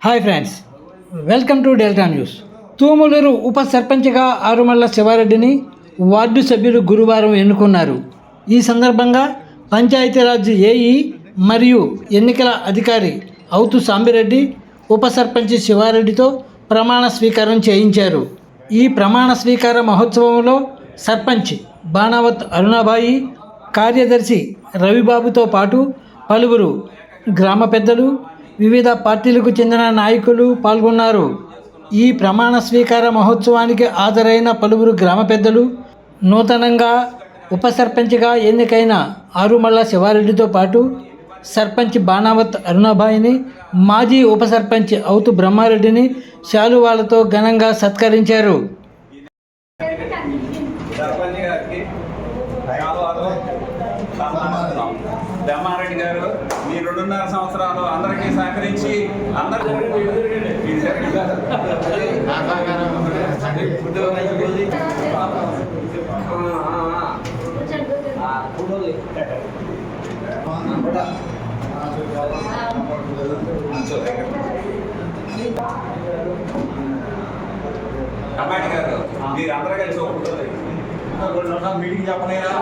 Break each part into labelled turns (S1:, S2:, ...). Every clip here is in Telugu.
S1: Hi friends, welcome to delta news. Tumuluru ఉప సర్పంచ్గా ఆరుమల్ల శివారెడ్డిని వార్డు సభ్యులు గురువారం ఎన్నుకున్నారు. ఈ సందర్భంగా పంచాయతీరాజ్ ఏఈ మరియు ఎన్నికల అధికారి అవుతు సాంబిరెడ్డి ఉప సర్పంచ్ శివారెడ్డితో ప్రమాణ స్వీకారం చేయించారు. ఈ ప్రమాణ స్వీకార మహోత్సవంలో సర్పంచ్ బాణావత్ అరుణాబాయి, కార్యదర్శి రవిబాబుతో పాటు పలువురు గ్రామ పెద్దలు, వివిధ పార్టీలకు చెందిన నాయకులు పాల్గొన్నారు. ఈ ప్రమాణ స్వీకార మహోత్సవానికి హాజరైన పలువురు గ్రామ పెద్దలు నూతనంగా ఉప సర్పంచ్గా ఎన్నికైన ఆరుమల్ల శివారెడ్డితో పాటు సర్పంచ్ బాణావత్ అరుణాబాయిని, మాజీ ఉప సర్పంచ్ అవుతు బ్రహ్మారెడ్డిని శాలువాలతో ఘనంగా సత్కరించారు.
S2: బ్రహ్మారెడ్డి గారు మీ 2.5 సంవత్సరాలు అందరికీ సహకరించి అమ్మాయి గారు మీరు అందరూ కలిసి ఒప్పుకోలేదు మీటింగ్ చెప్పలేదా?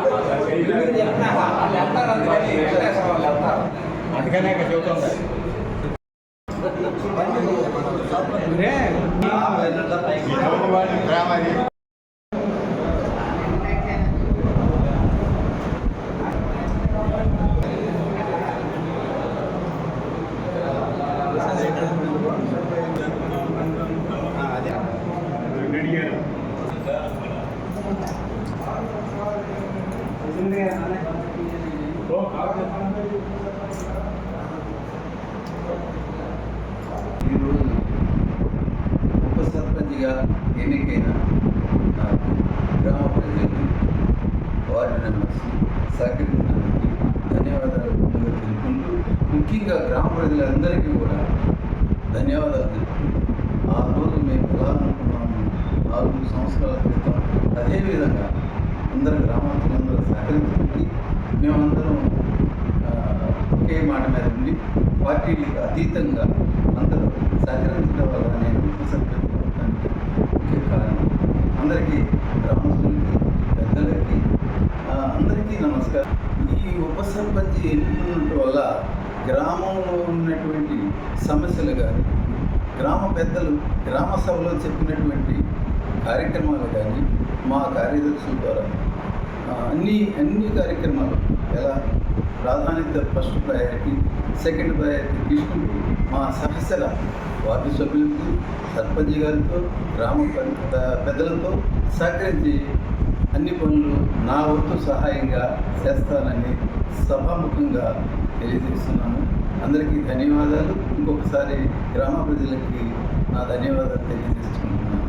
S2: అందుకనే చెబుతుంది.
S3: ఈరోజు ఉప సర్పంచ్గా ఎన్నికైన నాకు గ్రామ ప్రజలు, వార్డు మెంబర్స్ సహకరించడానికి ధన్యవాదాలు తెలుపుకుంటూ, ముఖ్యంగా గ్రామ ప్రజలందరికీ కూడా ధన్యవాదాలు తెలుపుకుంటూ, ఆ రోజు మేము ఎలా అనుకున్నాము 4 సంవత్సరాల క్రితం అదేవిధంగా అందరు గ్రామాలందరూ సహకరించుకుంటే మేమందరం ఒకే మాట మీద ఉండి పార్టీలకు అతీతంగా అందరూ సహకరించడం వల్ల నేను ఉప సర్పంచ్ అవడానికి ముఖ్య కారణం. అందరికీ, గ్రామస్తులకి, పెద్దలకి అందరికీ నమస్కారం. ఈ ఉప సర్పంచ్ ఎన్నుకున్నట్టు వల్ల గ్రామంలో ఉన్నటువంటి సమస్యలు కానీ, గ్రామ పెద్దలు గ్రామ సభలో చెప్పినటువంటి కార్యక్రమాలు కానీ మా కార్యదర్శుల ద్వారా అన్ని కార్యక్రమాలు ఎలా ప్రాధాన్యత, ఫస్ట్ ప్రయారిటీ, సెకండ్ ప్రయారిటీ తీసుకుంటూ మా సహస్ర వార్డు సభ్యులతో, సర్పంచ్ గారితో, గ్రామ పెద్దలతో సహకరించి అన్ని పనులు నా వంతు సహాయంగా చేస్తానని సభాముఖంగా తెలియజేస్తున్నాను. అందరికీ ధన్యవాదాలు. ఇంకొకసారి గ్రామ ప్రజలకి నా ధన్యవాదాలు తెలియజేస్తున్నాను.